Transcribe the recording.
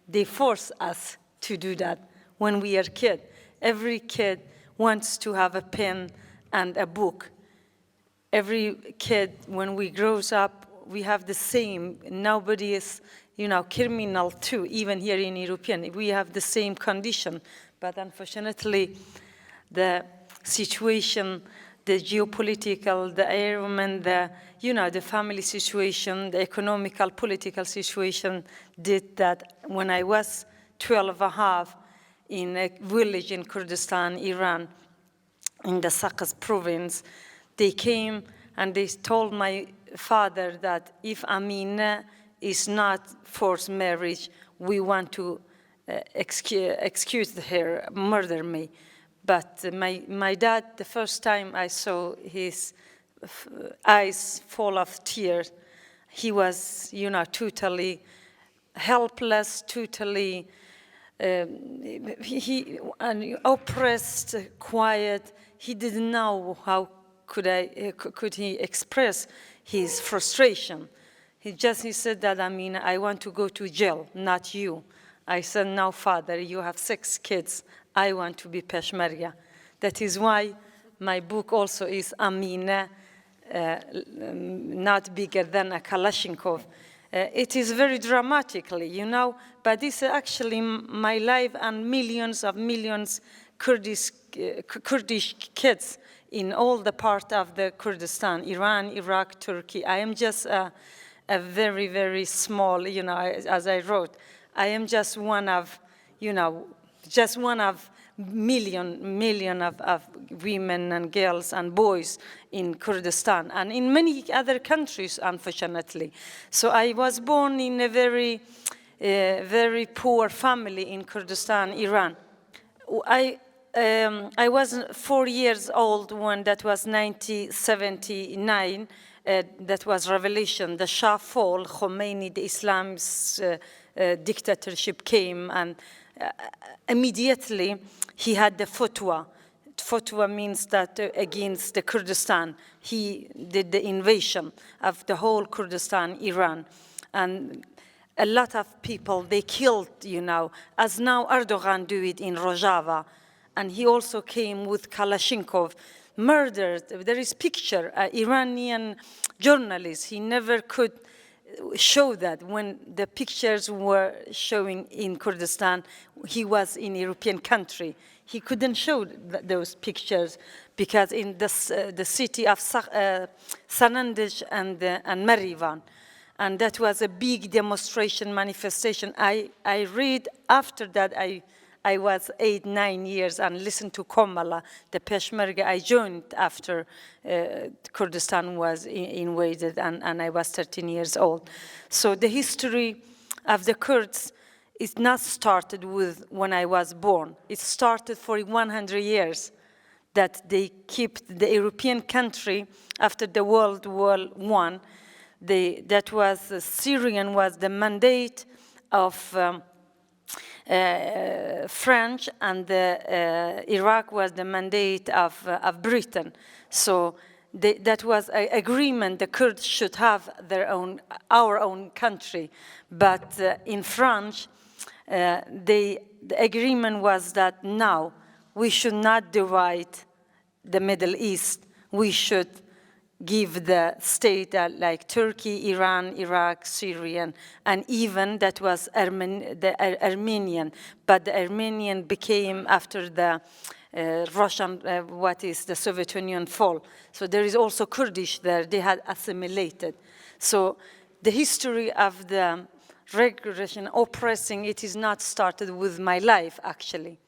they force us to do that when we are kid. Every kid wants to have a pen and a book. Every kid, when we grow up, we have the same. Nobody is, criminal too, even here in European. We have the same condition. But unfortunately, the situation, the geopolitical, the environment, the family situation, the economical, political situation did that when I was 12 and a half in a village in Kurdistan, Iran, in the Sakaz province, they came and they told my father that if Amineh is not forced marriage, we want to excuse her, murder me. But my dad, the first time I saw his eyes full of tears, he was, totally helpless, totally oppressed, quiet. He didn't know how could he express his frustration. He said that, I want to go to jail, not you. I said, no, father, you have 6 kids. I want to be Peschmerga. That is why my book also is Amineh, not bigger than a Kalashnikov. It is very dramatically, but this is actually my life and millions Kurdish kids in all the part of the Kurdistan, Iran, Iraq, Turkey. I am just a very, very small, as I wrote, I am just one of, million of women and girls and boys in Kurdistan and in many other countries, unfortunately. So I was born in a very, very poor family in Kurdistan, Iran. I was 4 years old when that was 1979. That was revelation. The Shah fall, Khomeini, the Islam's dictatorship came, and immediately he had the fatwa. Fatwa means that against the Kurdistan. He did the invasion of the whole Kurdistan, Iran. And a lot of people, they killed, as now Erdogan do it in Rojava. And he also came with Kalashnikov, murdered. There is picture, Iranian journalist, he never could show that. When the pictures were showing in Kurdistan, he was in European country. He couldn't show those pictures because in the city of Sanandaj and Marivan. And that was a big demonstration, manifestation. I read after that, I was 8, 9 years and listened to Komala, the Peschmerga. I joined after Kurdistan was invaded and I was 13 years old. So the history of the Kurds is not started with when I was born. It started for 100 years that they kept the European country after the World War I. That was, Syrian was the mandate of French, and Iraq was the mandate of Britain. So that was an agreement. The Kurds should have our own country. But in France, the agreement was that now we should not divide the Middle East. We should give the state like Turkey, Iran, Iraq, Syrian, and even that was the Armenian. But the Armenian became after the Russian, the Soviet Union fall. So there is also Kurdish there. They had assimilated. So the history of the regression, oppressing, it is not started with my life, actually.